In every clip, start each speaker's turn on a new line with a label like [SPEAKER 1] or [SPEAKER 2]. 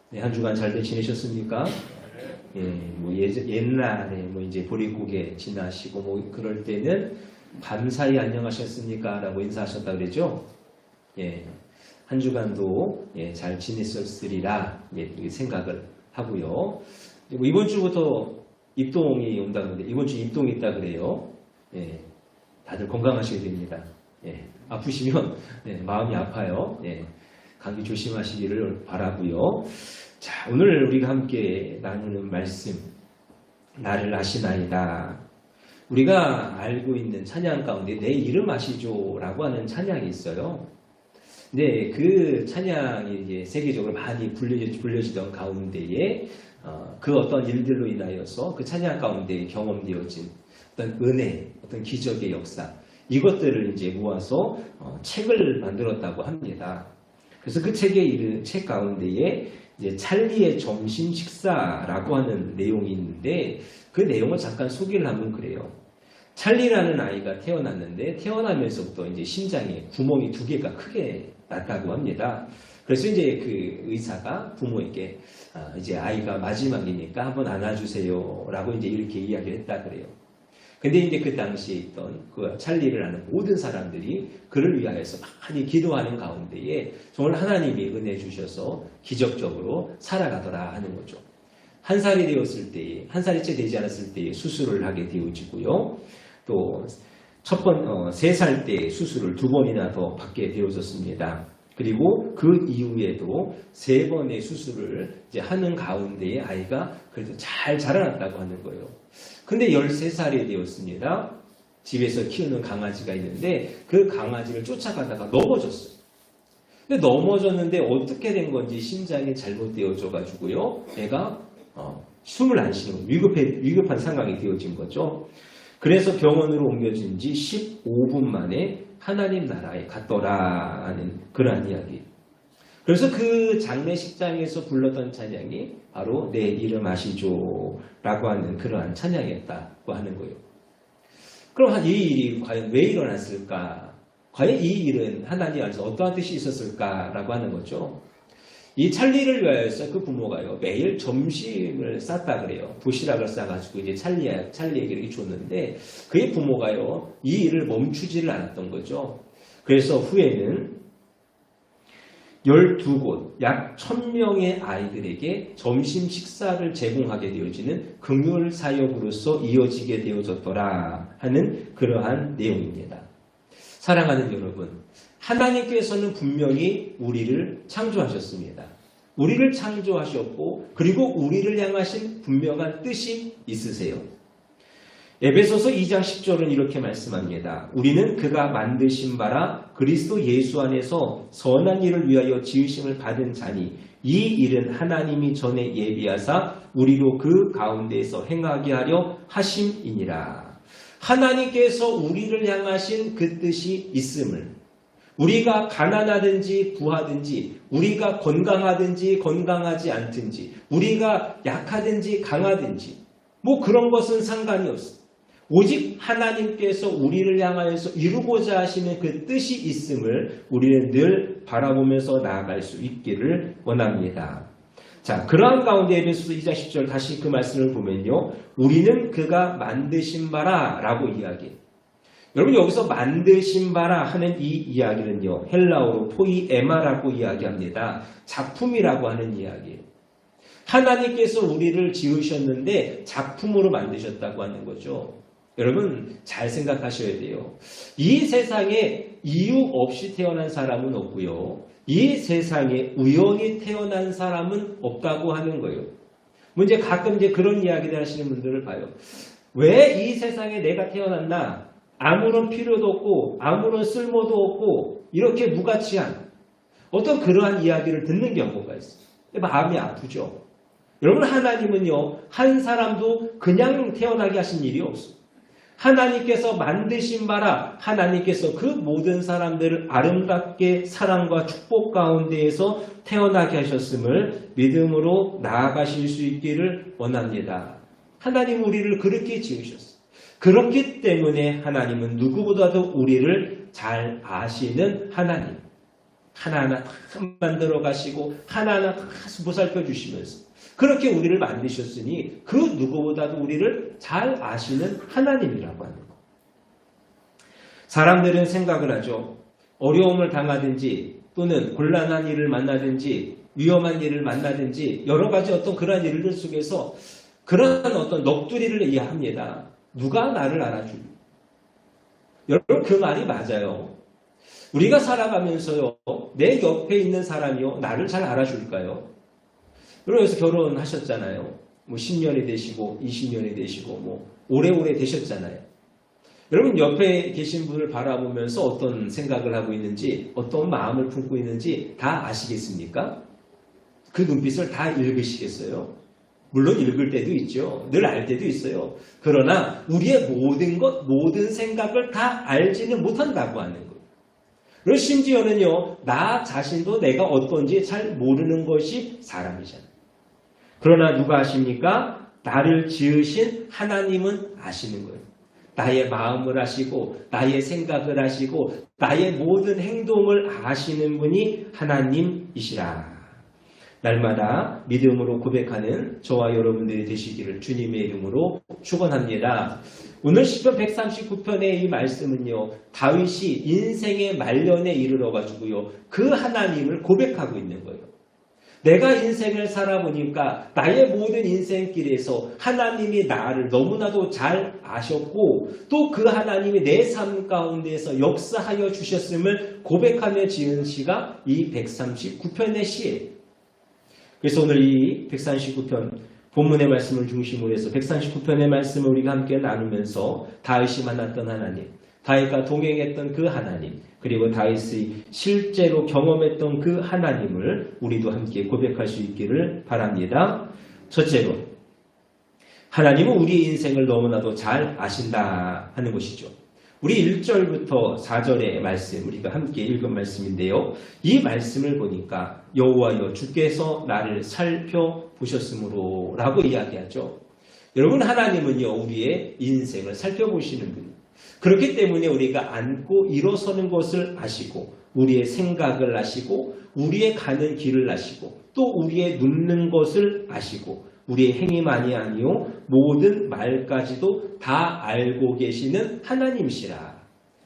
[SPEAKER 1] 네, 한 주간 잘들 지내셨습니까? 예, 옛날에 이제 보릿고개 지나시고 그럴 때는 밤사이 안녕하셨습니까? 라고 인사하셨다 그러죠? 예, 한 주간도 잘 지냈었으리라 생각을 하고요. 이번 주부터 입동이 온다는데 이번 주 입동이 있다 그래요. 예, 다들 건강하셔야 됩니다. 예, 아프시면 마음이 아파요. 예, 감기 조심하시기를 바라고요. 자, 오늘 우리가 함께 나누는 말씀, 나를 아시나이다. 우리가 알고 있는 찬양 가운데 내 이름 아시죠? 라고 하는 찬양이 있어요. 근데 그 찬양이 이제 세계적으로 많이 불려지던 가운데에 그 어떤 일들로 인하여서 그 찬양 가운데 경험되어진 어떤 은혜, 어떤 기적의 역사, 이것들을 이제 모아서 책을 만들었다고 합니다. 그래서 그 책 가운데에 이제 찰리의 점심 식사라고 하는 내용이 있는데 그 내용을 잠깐 소개를 하면 그래요. 찰리라는 아이가 태어났는데 태어나면서부터 이제 심장에 구멍이 2개가 크게 났다고 합니다. 그래서 이제 그 의사가 부모에게 이제 아이가 마지막이니까 한번 안아주세요라고 이제 이렇게 이야기를 했다 그래요. 근데 이제 그 당시에 있던 그 찰리를 아는 모든 사람들이 그를 위하여서 많이 기도하는 가운데에 정말 하나님이 은혜 주셔서 기적적으로 살아가더라 하는 거죠. 한 살이 되었을 때에, 한 살이 채 되지 않았을 때에 수술을 하게 되어지고요. 또 3살 때 수술을 2번이나 더 받게 되어졌습니다. 그리고 그 이후에도 3번의 수술을 이제 하는 가운데에 아이가 그래도 잘 자라났다고 하는 거예요. 근데 13살이 되었습니다. 집에서 키우는 강아지가 있는데 그 강아지를 쫓아가다가 넘어졌어요. 근데 넘어졌는데 어떻게 된 건지 심장이 잘못되어져 가지고요. 애가 숨을 안 쉬는 위급한 상황이 되어진 거죠. 그래서 병원으로 옮겨진 지 15분 만에 하나님 나라에 갔더라 하는 그러한 이야기. 그래서 그 장례식장에서 불렀던 찬양이 바로 내 이름 아시죠? 라고 하는 그러한 찬양이었다고 하는 거예요. 그럼 이 일이 과연 왜 일어났을까? 과연 이 일은 하나님 안에서 어떠한 뜻이 있었을까라고 하는 거죠. 이 찰리를 위하여서 그 부모가요, 매일 점심을 쌌다 그래요. 도시락을 싸가지고 이제 찰리에게 이렇게 줬는데, 그의 부모가요, 이 일을 멈추지를 않았던 거죠. 그래서 후에는 12곳, 약 1000명의 아이들에게 점심 식사를 제공하게 되어지는 긍휼 사역으로서 이어지게 되어졌더라 하는 그러한 내용입니다. 사랑하는 여러분, 하나님께서는 분명히 우리를 창조하셨습니다. 우리를 창조하셨고 그리고 우리를 향하신 분명한 뜻이 있으세요. 에베소서 2장 10절은 이렇게 말씀합니다. 우리는 그가 만드신 바라 그리스도 예수 안에서 선한 일을 위하여 지으심을 받은 자니 이 일은 하나님이 전에 예비하사 우리로 그 가운데에서 행하게 하려 하심이니라. 하나님께서 우리를 향하신 그 뜻이 있음을, 우리가 가난하든지 부하든지, 우리가 건강하든지 건강하지 않든지, 우리가 약하든지 강하든지 그런 것은 상관이 없습니다. 오직 하나님께서 우리를 향하여서 이루고자 하시는 그 뜻이 있음을 우리는 늘 바라보면서 나아갈 수 있기를 원합니다. 자, 그러한 가운데 에베소서 2장 10절 다시 그 말씀을 보면요. 우리는 그가 만드신 바라 라고 이야기해요. 여러분 여기서 만드신 바라 하는 이 이야기는요. 헬라어로 포이에마라고 이야기합니다. 작품이라고 하는 이야기예요. 하나님께서 우리를 지으셨는데 작품으로 만드셨다고 하는 거죠. 여러분 잘 생각하셔야 돼요. 이 세상에 이유 없이 태어난 사람은 없고요. 이 세상에 우연히 태어난 사람은 없다고 하는 거예요. 이제 가끔 이제 그런 이야기를 하시는 분들을 봐요. 왜 이 세상에 내가 태어났나? 아무런 필요도 없고 아무런 쓸모도 없고 이렇게 무가치한 어떤 그러한 이야기를 듣는 경우가 있어요. 마음이 아프죠. 여러분 하나님은요. 한 사람도 그냥 태어나게 하신 일이 없어요. 하나님께서 만드신 바라 하나님께서 그 모든 사람들을 아름답게 사랑과 축복 가운데에서 태어나게 하셨음을 믿음으로 나아가실 수 있기를 원합니다. 하나님 우리를 그렇게 지으셨어요. 그렇기 때문에 하나님은 누구보다도 우리를 잘 아시는 하나님. 하나하나 다 만들어 가시고 하나하나 다 보살펴 주시면서 그렇게 우리를 만드셨으니 그 누구보다도 우리를 잘 아시는 하나님이라고 하는 것. 사람들은 생각을 하죠. 어려움을 당하든지 또는 곤란한 일을 만나든지 위험한 일을 만나든지 여러 가지 어떤 그러한 일들 속에서 그러한 어떤 넋두리를 이해합니다. 누가 나를 알아주니? 여러분 그 말이 맞아요. 우리가 살아가면서요. 내 옆에 있는 사람이요. 나를 잘 알아줄까요? 그래서 결혼하셨잖아요. 뭐 10년이 되시고 20년이 되시고 뭐 오래오래 되셨잖아요. 여러분 옆에 계신 분을 바라보면서 어떤 생각을 하고 있는지 어떤 마음을 품고 있는지 다 아시겠습니까? 그 눈빛을 다 읽으시겠어요? 물론 읽을 때도 있죠. 늘 알 때도 있어요. 그러나 우리의 모든 생각을 다 알지는 못한다고 하는 거예요. 그리고 심지어는요. 나 자신도 내가 어떤지 잘 모르는 것이 사람이잖아요. 그러나 누가 아십니까? 나를 지으신 하나님은 아시는 거예요. 나의 마음을 아시고 나의 생각을 아시고 나의 모든 행동을 아시는 분이 하나님이시라. 날마다 믿음으로 고백하는 저와 여러분들이 되시기를 주님의 이름으로 축원합니다. 오늘 시편 139편의 이 말씀은요. 다윗이 인생의 말년에 이르러 가지고요. 그 하나님을 고백하고 있는 거예요. 내가 인생을 살아보니까 나의 모든 인생길에서 하나님이 나를 너무나도 잘 아셨고 또 그 하나님이 내 삶 가운데에서 역사하여 주셨음을 고백하며 지은 시가 이 139편의 시예요. 그래서 오늘 이 139편 본문의 말씀을 중심으로 해서 139편의 말씀을 우리가 함께 나누면서 다윗이 만났던 하나님, 다윗과 동행했던 그 하나님, 그리고 다윗이 실제로 경험했던 그 하나님을 우리도 함께 고백할 수 있기를 바랍니다. 첫째로, 하나님은 우리의 인생을 너무나도 잘 아신다 하는 것이죠. 우리 1절부터 4절의 말씀, 우리가 함께 읽은 말씀인데요. 이 말씀을 보니까 여호와여 주께서 나를 살펴보셨으므로 라고 이야기하죠. 여러분 하나님은요 우리의 인생을 살펴보시는 분이에요. 그렇기 때문에 우리가 앉고 일어서는 것을 아시고 우리의 생각을 아시고 우리의 가는 길을 아시고 또 우리의 눕는 것을 아시고 우리의 행위만이 아니요 모든 말까지도 다 알고 계시는 하나님이시라.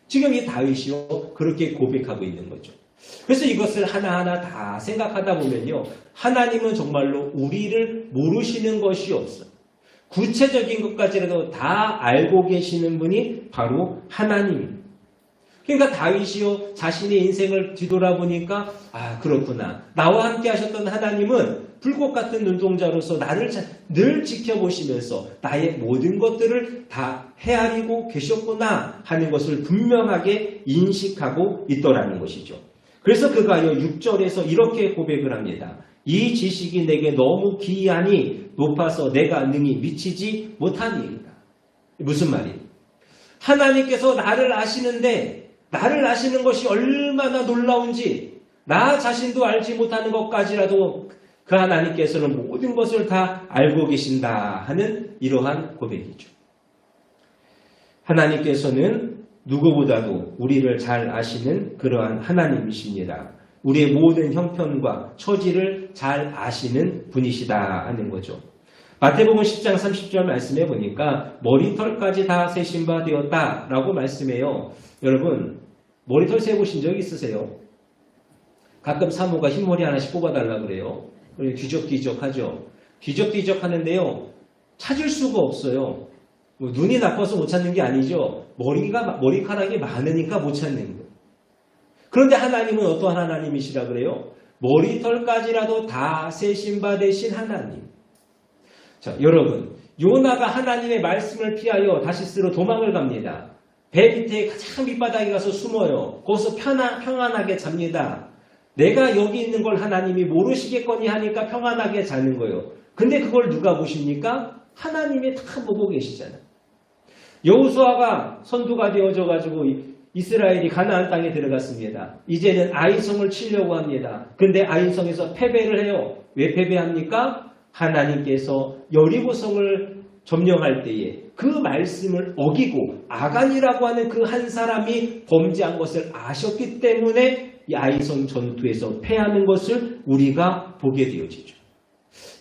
[SPEAKER 1] 지금 이 다윗이요 그렇게 고백하고 있는 거죠. 그래서 이것을 하나하나 다 생각하다 보면요 하나님은 정말로 우리를 모르시는 것이 없어요. 구체적인 것까지라도 다 알고 계시는 분이 바로 하나님입니다. 그러니까 다윗이요 자신의 인생을 뒤돌아보니까 아 그렇구나. 나와 함께 하셨던 하나님은 불꽃 같은 눈동자로서 나를 늘 지켜보시면서 나의 모든 것들을 다 헤아리고 계셨구나 하는 것을 분명하게 인식하고 있더라는 것이죠. 그래서 그가요 6절에서 이렇게 고백을 합니다. 이 지식이 내게 너무 기이하니 높아서 내가 능히 미치지 못하니이다. 무슨 말이에요? 하나님께서 나를 아시는데 나를 아시는 것이 얼마나 놀라운지 나 자신도 알지 못하는 것까지라도 그 하나님께서는 모든 것을 다 알고 계신다 하는 이러한 고백이죠. 하나님께서는 누구보다도 우리를 잘 아시는 그러한 하나님이십니다. 우리의 모든 형편과 처지를 잘 아시는 분이시다 하는 거죠. 마태복음 10장 30절 말씀해 보니까 머리털까지 다 세신 바 되었다라고 말씀해요. 여러분 머리털 세보신 적 있으세요? 가끔 사모가 흰머리 하나씩 뽑아달라 그래요. 뒤적뒤적 하죠. 뒤적뒤적 하는데요. 찾을 수가 없어요. 눈이 나빠서 못 찾는 게 아니죠. 머리카락이 많으니까 못 찾는 거예요. 그런데 하나님은 어떠한 하나님이시라 그래요? 머리털까지라도 다 세신 바 되신 하나님. 자, 여러분, 요나가 하나님의 말씀을 피하여 다시스로 도망을 갑니다. 배 밑에 가장 밑바닥에 가서 숨어요. 거기서 평안하게 잡니다. 내가 여기 있는 걸 하나님이 모르시겠거니 하니까 평안하게 자는 거예요. 근데 그걸 누가 보십니까? 하나님이 다 보고 계시잖아요. 여호수아가 선두가 되어져 가지고 이스라엘이 가나안 땅에 들어갔습니다. 이제는 아이성을 치려고 합니다. 근데 아이성에서 패배를 해요. 왜 패배합니까? 하나님께서 여리고성을 점령할 때에 그 말씀을 어기고 아간이라고 하는 그 한 사람이 범죄한 것을 아셨기 때문에 이 아이성 전투에서 패하는 것을 우리가 보게 되어지죠.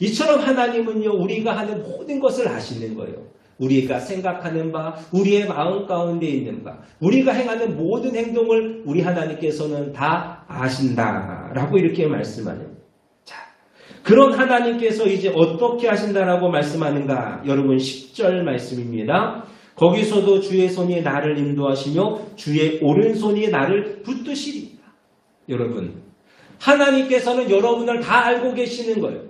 [SPEAKER 1] 이처럼 하나님은요, 우리가 하는 모든 것을 아시는 거예요. 우리가 생각하는 바, 우리의 마음 가운데 있는 바, 우리가 행하는 모든 행동을 우리 하나님께서는 다 아신다라고 이렇게 말씀하는. 자, 그런 하나님께서 이제 어떻게 하신다라고 말씀하는가? 여러분 10절 말씀입니다. 거기서도 주의 손이 나를 인도하시며 주의 오른손이 나를 붙드시리라. 여러분, 하나님께서는 여러분을 다 알고 계시는 거예요.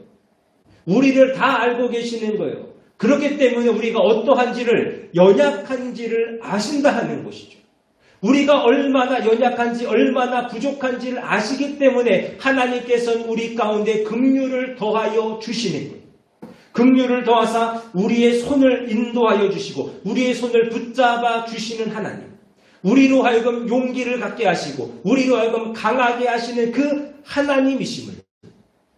[SPEAKER 1] 우리를 다 알고 계시는 거예요. 그렇기 때문에 우리가 어떠한지를, 연약한지를 아신다 하는 것이죠. 우리가 얼마나 연약한지, 얼마나 부족한지를 아시기 때문에 하나님께서는 우리 가운데 긍휼을 더하여 주시는 거예요. 긍휼을 더하사 우리의 손을 인도하여 주시고 우리의 손을 붙잡아 주시는 하나님. 우리로 하여금 용기를 갖게 하시고 우리로 하여금 강하게 하시는 그 하나님이심을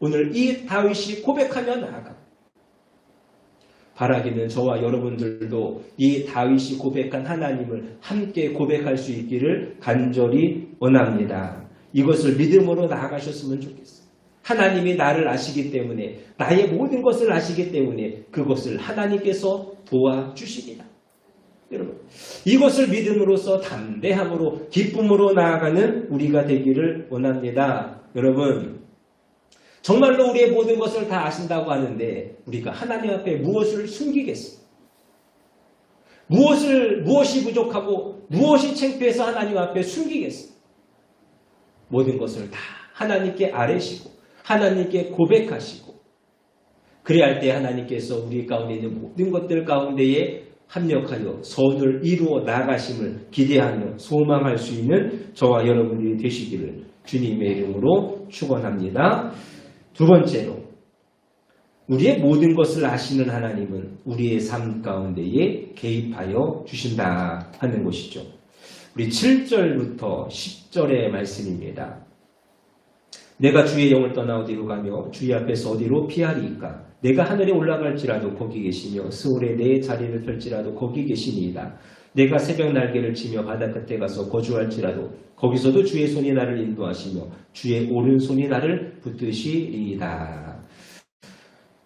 [SPEAKER 1] 오늘 이 다윗이 고백하며 나아갑니다. 바라기는 저와 여러분들도 이 다윗이 고백한 하나님을 함께 고백할 수 있기를 간절히 원합니다. 이것을 믿음으로 나아가셨으면 좋겠어요. 하나님이 나를 아시기 때문에, 나의 모든 것을 아시기 때문에 그것을 하나님께서 도와주시리라. 여러분, 이것을 믿음으로써 담대함으로 기쁨으로 나아가는 우리가 되기를 원합니다. 여러분, 정말로 우리의 모든 것을 다 아신다고 하는데 우리가 하나님 앞에 무엇을 숨기겠습니까? 무엇이 부족하고 무엇이 창피해서 하나님 앞에 숨기겠습니까? 모든 것을 다 하나님께 아뢰시고 하나님께 고백하시고 그래야 할 때 하나님께서 우리 가운데 있는 모든 것들 가운데에 합력하여 선을 이루어 나가심을 기대하며 소망할 수 있는 저와 여러분들이 되시기를 주님의 이름으로 축원합니다. 두 번째로, 우리의 모든 것을 아시는 하나님은 우리의 삶 가운데에 개입하여 주신다 하는 것이죠. 우리 7절부터 10절의 말씀입니다. 내가 주의 영을 떠나 어디로 가며 주의 앞에서 어디로 피하리이까? 내가 하늘에 올라갈지라도 거기 계시며 스올에 내 자리를 펼지라도 거기 계시니이다. 내가 새벽 날개를 치며 바다 끝에 가서 거주할지라도 거기서도 주의 손이 나를 인도하시며 주의 오른손이 나를 붙드시리이다.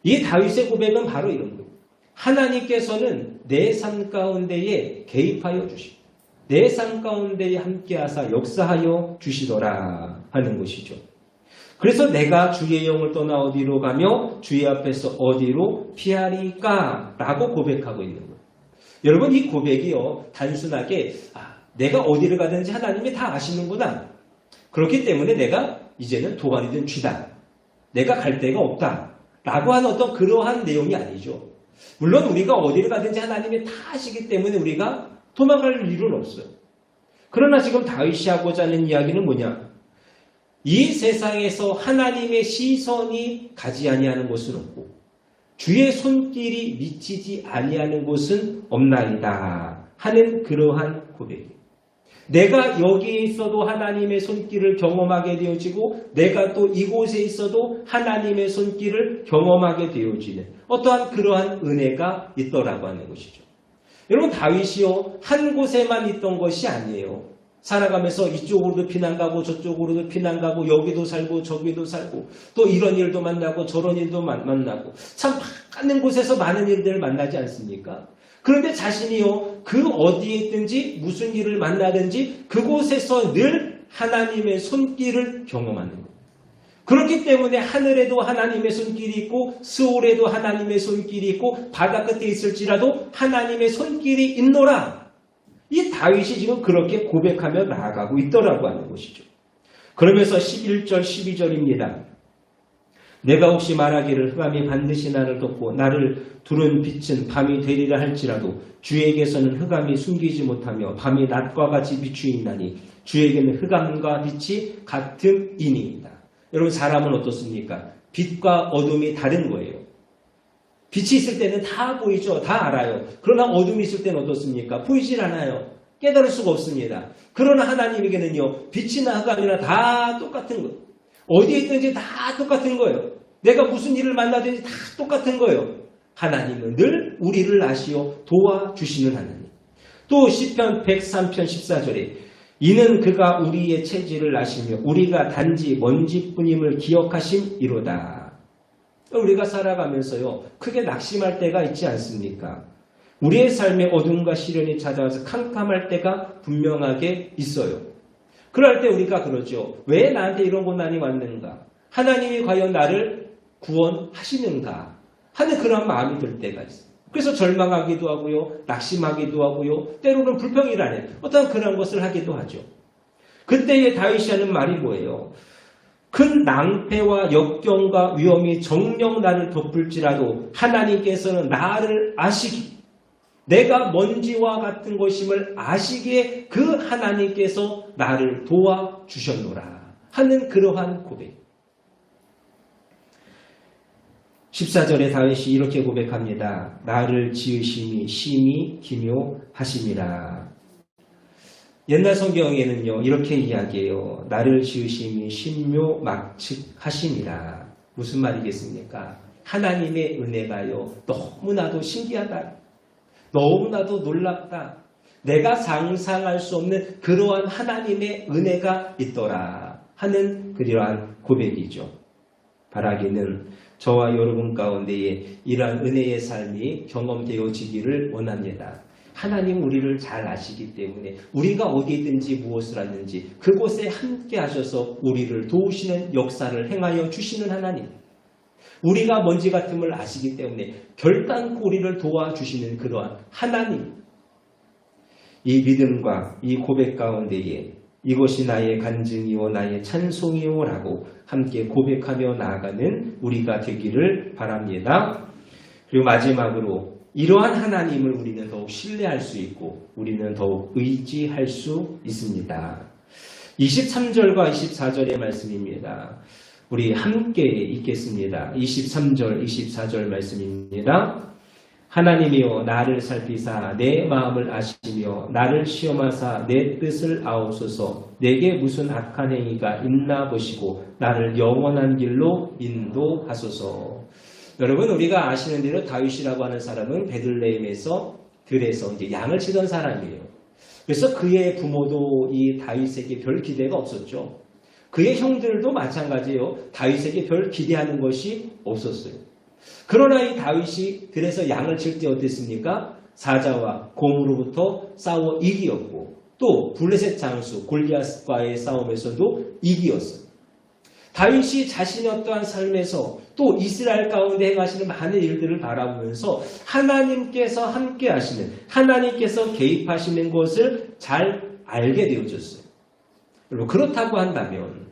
[SPEAKER 1] 이 다윗의 고백은 바로 이런 거예요. 하나님께서는 내 삶 가운데에 개입하여 주시고 내 삶 가운데에 함께하사 역사하여 주시더라 하는 것이죠. 그래서 내가 주의 영을 떠나 어디로 가며 주의 앞에서 어디로 피하리까? 라고 고백하고 있는 거예요. 여러분, 이 고백이요, 단순하게 내가 어디를 가든지 하나님이 다 아시는구나. 그렇기 때문에 내가 이제는 도가니든 쥐다. 내가 갈 데가 없다. 라고 하는 어떤 그러한 내용이 아니죠. 물론 우리가 어디를 가든지 하나님이 다 아시기 때문에 우리가 도망갈 일은 없어요. 그러나 지금 다윗이 하고자 하는 이야기는 뭐냐? 이 세상에서 하나님의 시선이 가지 아니하는 곳은 없고 주의 손길이 미치지 아니하는 곳은 없나이다 하는 그러한 고백이에요. 내가 여기에 있어도 하나님의 손길을 경험하게 되어지고 내가 또 이곳에 있어도 하나님의 손길을 경험하게 되어지는 어떠한 그러한 은혜가 있더라고 하는 것이죠. 여러분, 다윗이요, 한 곳에만 있던 것이 아니에요. 살아가면서 이쪽으로도 피난가고 저쪽으로도 피난가고 여기도 살고 저기도 살고 또 이런 일도 만나고 저런 일도 만나고 참 많은 곳에서 많은 일들을 만나지 않습니까? 그런데 자신이요, 그 어디에 있든지 무슨 일을 만나든지 그곳에서 늘 하나님의 손길을 경험하는 거예요. 그렇기 때문에 하늘에도 하나님의 손길이 있고 스올에도 하나님의 손길이 있고 바다 끝에 있을지라도 하나님의 손길이 있노라. 이 다윗이 지금 그렇게 고백하며 나아가고 있더라고 하는 것이죠. 그러면서 11절 12절입니다. 내가 혹시 말하기를 흑암이 반드시 나를 덮고 나를 두른 빛은 밤이 되리라 할지라도 주에게서는 흑암이 숨기지 못하며 밤이 낮과 같이 비추이나니 주에게는 흑암과 빛이 같음이니이다. 여러분, 사람은 어떻습니까? 빛과 어둠이 다른 거예요. 빛이 있을 때는 다 보이죠. 다 알아요. 그러나 어둠이 있을 때는 어떻습니까? 보이질 않아요. 깨달을 수가 없습니다. 그러나 하나님에게는요, 빛이나 흑암이나 다 똑같은 거예요. 어디에 있든지 다 똑같은 거예요. 내가 무슨 일을 만나든지 다 똑같은 거예요. 하나님은 늘 우리를 아시어 도와주시는 하나님. 또 시편 103편 14절에 이는 그가 우리의 체질을 아시며 우리가 단지 먼지뿐임을 기억하심이로다. 우리가 살아가면서요, 크게 낙심할 때가 있지 않습니까? 우리의 삶에 어둠과 시련이 찾아와서 캄캄할 때가 분명하게 있어요. 그럴 때 우리가 그러죠. 왜 나한테 이런 고난이 왔는가? 하나님이 과연 나를 구원하시는가? 하는 그런 마음이 들 때가 있어요. 그래서 절망하기도 하고요, 낙심하기도 하고요, 때로는 불평이라는 어떤 그런 것을 하기도 하죠. 그때에 다윗이 하는 말이 뭐예요? 큰 낭패와 역경과 위험이 정녕 나를 덮을지라도 하나님께서는 나를 아시기, 내가 먼지와 같은 것임을 아시기에 그 하나님께서 나를 도와주셨노라 하는 그러한 고백. 14절에 다윗이 이렇게 고백합니다. 나를 지으심이 심히 기묘하심이라. 옛날 성경에는요, 이렇게 이야기해요. 나를 지으심이 신묘막측하심이라. 무슨 말이겠습니까? 하나님의 은혜가요, 너무나도 신기하다. 너무나도 놀랍다. 내가 상상할 수 없는 그러한 하나님의 은혜가 있더라 하는 그러한 고백이죠. 바라기는 저와 여러분 가운데에 이러한 은혜의 삶이 경험되어지기를 원합니다. 하나님 우리를 잘 아시기 때문에 우리가 어디든지 무엇을 하는지 그곳에 함께 하셔서 우리를 도우시는 역사를 행하여 주시는 하나님. 우리가 먼지 같음을 아시기 때문에 결단코 우리를 도와주시는 그러한 하나님. 이 믿음과 이 고백 가운데에 이것이 나의 간증이요 나의 찬송이요 라고 함께 고백하며 나아가는 우리가 되기를 바랍니다. 그리고 마지막으로 이러한 하나님을 우리는 더욱 신뢰할 수 있고 우리는 더욱 의지할 수 있습니다. 23절과 24절의 말씀입니다. 우리 함께 읽겠습니다. 23절, 24절 말씀입니다. 하나님이여 나를 살피사 내 마음을 아시며 나를 시험하사 내 뜻을 아옵소서. 내게 무슨 악한 행위가 있나 보시고 나를 영원한 길로 인도하소서. 여러분 우리가 아시는 대로 다윗이라고 하는 사람은 베들레헴에서 들에서 이제 양을 치던 사람이에요. 그래서 그의 부모도 이 다윗에게 별 기대가 없었죠. 그의 형들도 마찬가지예요. 다윗에게 별 기대하는 것이 없었어요. 그러나 이 다윗이 들에서 양을 칠 때 어땠습니까? 사자와 곰으로부터 싸워 이기었고 또 블레셋 장수 골리앗과의 싸움에서도 이기었어요. 다윗이 자신의 어떠한 삶에서 또 이스라엘 가운데 행하시는 많은 일들을 바라보면서 하나님께서 함께 하시는, 하나님께서 개입하시는 것을 잘 알게 되어졌어요. 여러분 그렇다고 한다면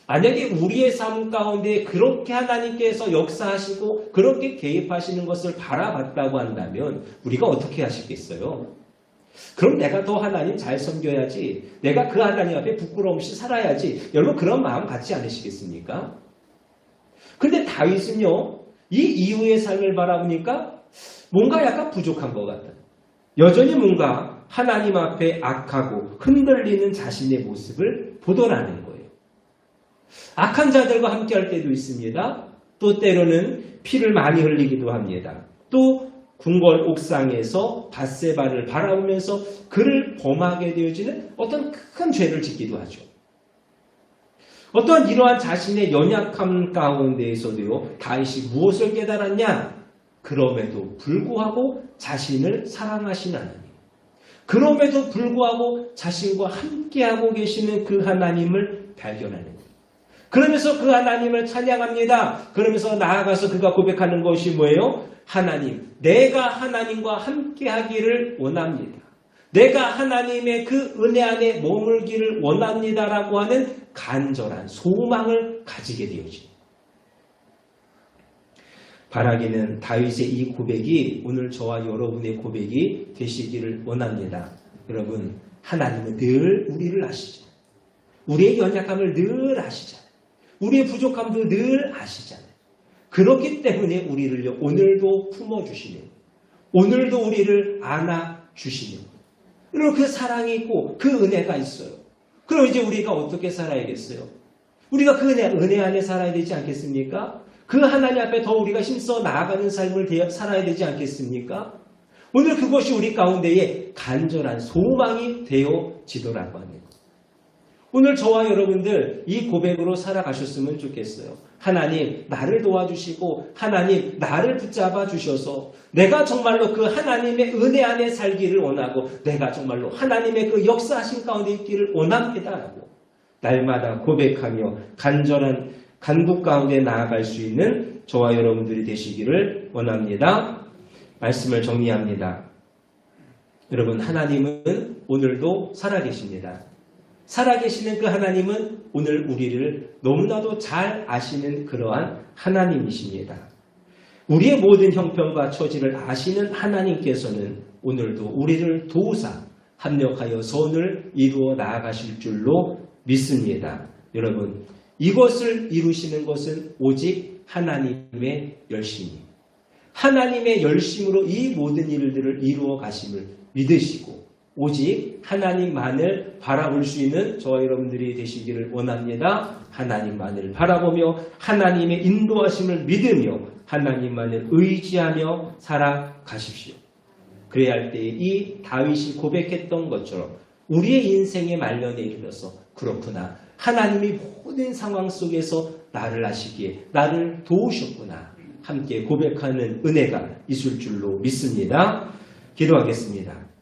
[SPEAKER 1] 만약에 우리의 삶 가운데 그렇게 하나님께서 역사하시고 그렇게 개입하시는 것을 바라봤다고 한다면 우리가 어떻게 하시겠어요? 그럼 내가 더 하나님 잘 섬겨야지, 내가 그 하나님 앞에 부끄러움 없이 살아야지, 여러분 그런 마음 갖지 않으시겠습니까? 근데 다윗은요, 이 이후의 삶을 바라보니까 뭔가 약간 부족한 것 같아요. 여전히 뭔가 하나님 앞에 악하고 흔들리는 자신의 모습을 보더라는 거예요. 악한 자들과 함께 할 때도 있습니다. 또 때로는 피를 많이 흘리기도 합니다. 또 궁궐 옥상에서 밧세바를 바라보면서 그를 범하게 되어지는 어떤 큰 죄를 짓기도 하죠. 어떤 이러한 자신의 연약함 가운데에서도요, 다윗이 무엇을 깨달았냐? 그럼에도 불구하고 자신을 사랑하시는 하나님. 그럼에도 불구하고 자신과 함께하고 계시는 그 하나님을 발견하는 거예요. 그러면서 그 하나님을 찬양합니다. 그러면서 나아가서 그가 고백하는 것이 뭐예요? 하나님, 내가 하나님과 함께하기를 원합니다. 내가 하나님의 그 은혜 안에 머물기를 원합니다라고 하는 간절한 소망을 가지게 되어집니다. 바라기는 다윗의 이 고백이 오늘 저와 여러분의 고백이 되시기를 원합니다. 여러분, 하나님은 늘 우리를 아시죠. 우리의 연약함을 늘 아시잖아요. 우리의 부족함도 늘 아시잖아요. 그렇기 때문에 우리를 오늘도 품어주시는, 오늘도 우리를 안아주시는, 그리고 그 사랑이 있고 그 은혜가 있어요. 그럼 이제 우리가 어떻게 살아야겠어요? 우리가 그 은혜 안에 살아야 되지 않겠습니까? 그 하나님 앞에 더 우리가 힘써 나아가는 삶을 살아야 되지 않겠습니까? 오늘 그것이 우리 가운데에 간절한 소망이 되어지더라고 하는 거예요. 오늘 저와 여러분들 이 고백으로 살아가셨으면 좋겠어요. 하나님 나를 도와주시고 하나님 나를 붙잡아 주셔서 내가 정말로 그 하나님의 은혜 안에 살기를 원하고 내가 정말로 하나님의 그 역사하신 가운데 있기를 원합니다라고 날마다 고백하며 간절한 간구 가운데 나아갈 수 있는 저와 여러분들이 되시기를 원합니다. 말씀을 정리합니다. 여러분, 하나님은 오늘도 살아계십니다. 살아계시는 그 하나님은 오늘 우리를 너무나도 잘 아시는 그러한 하나님이십니다. 우리의 모든 형편과 처지를 아시는 하나님께서는 오늘도 우리를 도우사 합력하여 선을 이루어 나아가실 줄로 믿습니다. 여러분, 이것을 이루시는 것은 오직 하나님의 열심이, 하나님의 열심으로 이 모든 일들을 이루어 가심을 믿으시고 오직 하나님만을 바라볼 수 있는 저와 여러분들이 되시기를 원합니다. 하나님만을 바라보며 하나님의 인도하심을 믿으며 하나님만을 의지하며 살아가십시오. 그래야 할 때에 이 다윗이 고백했던 것처럼 우리의 인생의 말년에 이르러서 그렇구나. 하나님이 모든 상황 속에서 나를 아시기에 나를 도우셨구나. 함께 고백하는 은혜가 있을 줄로 믿습니다. 기도하겠습니다.